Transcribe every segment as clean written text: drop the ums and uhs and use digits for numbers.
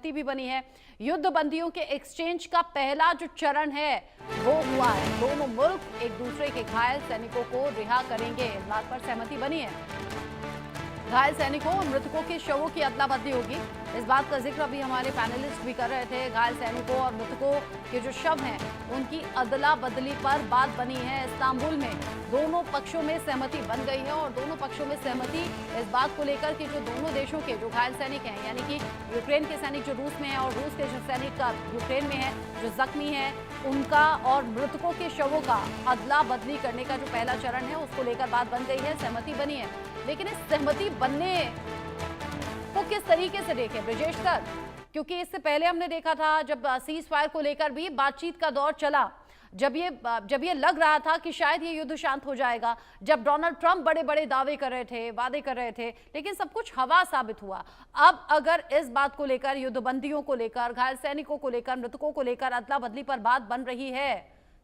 भी बनी है। युद्ध बंदियों के एक्सचेंज का पहला जो चरण है वो हुआ है। दोनों मुल्क एक दूसरे के घायल सैनिकों को रिहा करेंगे, इस बात पर सहमति बनी है। घायल सैनिकों और मृतकों के शवों की अदला बदली होगी, इस बात का जिक्र अभी हमारे पैनलिस्ट भी कर रहे थे। घायल सैनिकों और मृतकों के जो शव हैं उनकी अदला बदली पर बात बनी है। इस्तांबुल में दोनों पक्षों में सहमति बन गई है और दोनों पक्षों में सहमति इस बात को लेकर कि जो दोनों देशों के जो घायल सैनिक हैं, यानी कि यूक्रेन के सैनिक जो रूस में है और रूस के जो सैनिक यूक्रेन में है, जो जख्मी है, उनका और मृतकों के शवों का अदला बदली करने का जो पहला चरण है उसको लेकर बात बन गई है, सहमति बनी है। लेकिन इस सहमति बनने को किस तरीके से देखें ब्रजेश सर, क्योंकि इससे पहले हमने देखा था जब सीज फायर को लेकर भी बातचीत का दौर चला, जब ये लग रहा था कि शायद ये युद्ध शांत हो जाएगा, जब डोनाल्ड ट्रंप बड़े बड़े दावे कर रहे थे, वादे कर रहे थे, लेकिन सब कुछ हवा साबित हुआ। अब अगर इस बात को लेकर, युद्धबंदियों को लेकर, घायल सैनिकों को लेकर, मृतकों को लेकर अदला बदली पर बात बन रही है,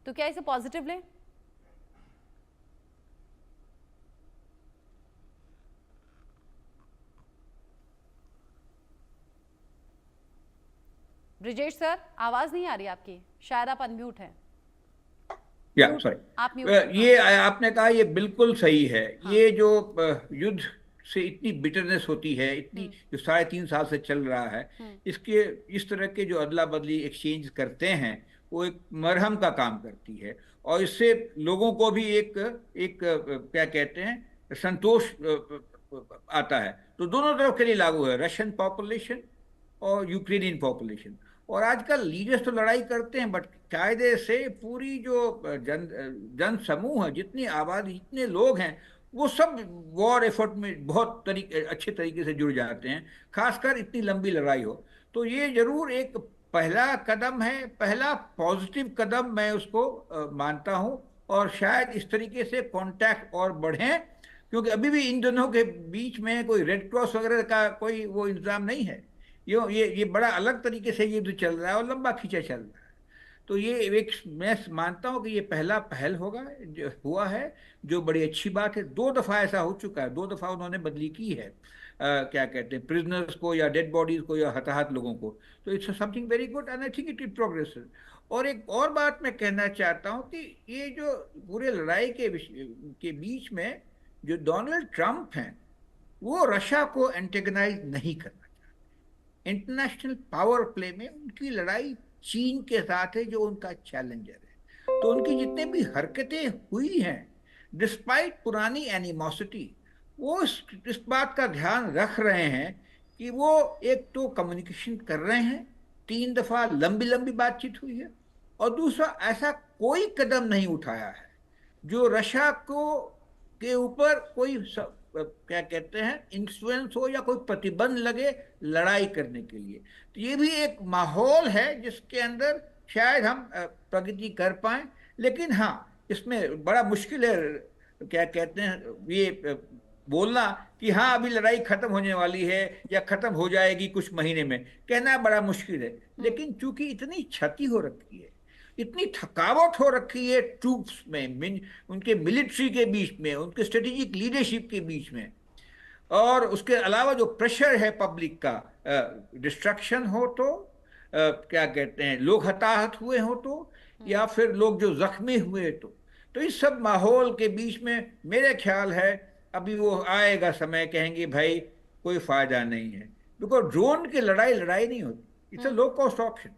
तो क्या इसे पॉजिटिव लें? ब्रिजेश सर, आवाज नहीं आ रही आपकी, शायद आप अनम्यूट हैं। या सॉरी, आप म्यूट। ये आपने कहा ये बिल्कुल सही है। हाँ। ये जो युद्ध से इतनी बिटरनेस होती है, इतनी जो 3.5 साल से चल रहा है, इसके इस तरह के जो अदला बदली एक्सचेंज करते हैं वो एक मरहम का काम करती है और इससे लोगों को भी एक क्या कहते हैं, संतोष आता है। तो दोनों तरफ के लिए लागू है, रशियन पॉपुलेशन और यूक्रेनियन पॉपुलेशन। और आजकल लीडर्स तो लड़ाई करते हैं, बट कायदे से पूरी जो जन समूह है, जितनी आबादी, जितने लोग हैं, वो सब वॉर एफर्ट में बहुत अच्छे तरीके से जुड़ जाते हैं, खासकर इतनी लंबी लड़ाई हो। तो ये जरूर एक पहला कदम है, पहला पॉजिटिव कदम मैं उसको मानता हूँ। और शायद इस तरीके से कांटेक्ट और बढ़े, क्योंकि अभी भी इन दोनों के बीच में कोई रेड क्रॉस वगैरह का कोई वो इंतजाम नहीं है। ये बड़ा अलग तरीके से ये चल रहा है और लंबा खींचा चल रहा है। तो ये एक, मैं मानता हूँ कि ये पहला पहल होगा जो हुआ है, जो बड़ी अच्छी बात है। 2 दफा ऐसा हो चुका है, 2 दफा उन्होंने बदली की है, क्या कहते हैं, प्रिजनर्स को या डेड बॉडीज को या हताहत लोगों को। तो it's something very good and I think it is progress. और एक और बात मैं कहना चाहता हूँ कि ये जो पूरे लड़ाई के बीच में जो डोनाल्ड ट्रंप हैं, वो रशिया को एंटेगनाइज नहीं करना। इंटरनेशनल पावर प्ले में उनकी लड़ाई चीन के साथ है, जो उनका चैलेंजर है। तो उनकी जितने भी हरकतें हुई हैं, डिस्पाइट पुरानी एनिमोसिटी, वो इस बात का ध्यान रख रहे हैं कि वो एक तो कम्युनिकेशन कर रहे हैं, 3 दफा लंबी लंबी बातचीत हुई है, और दूसरा ऐसा कोई कदम नहीं उठाया है जो रशिया को के ऊपर कोई क्या कहते हैं, इन्फ्लुएंस हो या कोई प्रतिबंध लगे लड़ाई करने के लिए। तो ये भी एक माहौल है जिसके अंदर शायद हम प्रगति कर पाए। लेकिन हाँ, इसमें बड़ा मुश्किल है, क्या कहते हैं, ये बोलना कि हाँ अभी लड़ाई खत्म होने वाली है या खत्म हो जाएगी कुछ महीने में, कहना बड़ा मुश्किल है। लेकिन चूंकि इतनी क्षति हो रखी है, इतनी थकावट हो रखी है ट्रूप्स में, उनके मिलिट्री के बीच में, उनके स्ट्रेटेजिक लीडरशिप के बीच में, और उसके अलावा जो प्रेशर है पब्लिक का, डिस्ट्रक्शन हो तो, क्या कहते हैं, लोग हताहत हुए हो तो, या फिर लोग जो जख्मी हुए तो इस सब माहौल के बीच में मेरे ख्याल है अभी वो आएगा समय, कहेंगे भाई कोई फायदा नहीं है। बिकॉज ड्रोन की लड़ाई नहीं होती, it's a low cost option.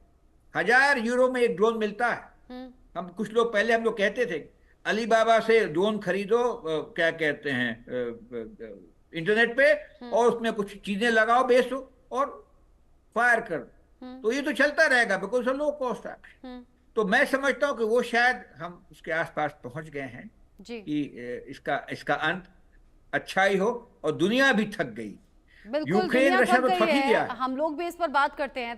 1000 euro में एक ड्रोन मिलता है। हम कुछ लोग पहले हम लोग कहते थे अली बाबा से ड्रोन खरीदो, क्या कहते हैं, इंटरनेट पे, और उसमें कुछ चीजें लगाओ, बेचो और फायर करो। तो ये तो चलता रहेगा बिकॉज लो कॉस्ट ऑप्शन। तो मैं समझता हूँ कि वो शायद हम उसके आसपास पहुंच गए हैं कि इसका अंत अच्छा ही हो, और दुनिया भी थक गई। बिल्कुल, यूक्रेन दुनिया रशिया थक तो गई थक ही है, गया है। हम लोग भी इस पर बात करते हैं।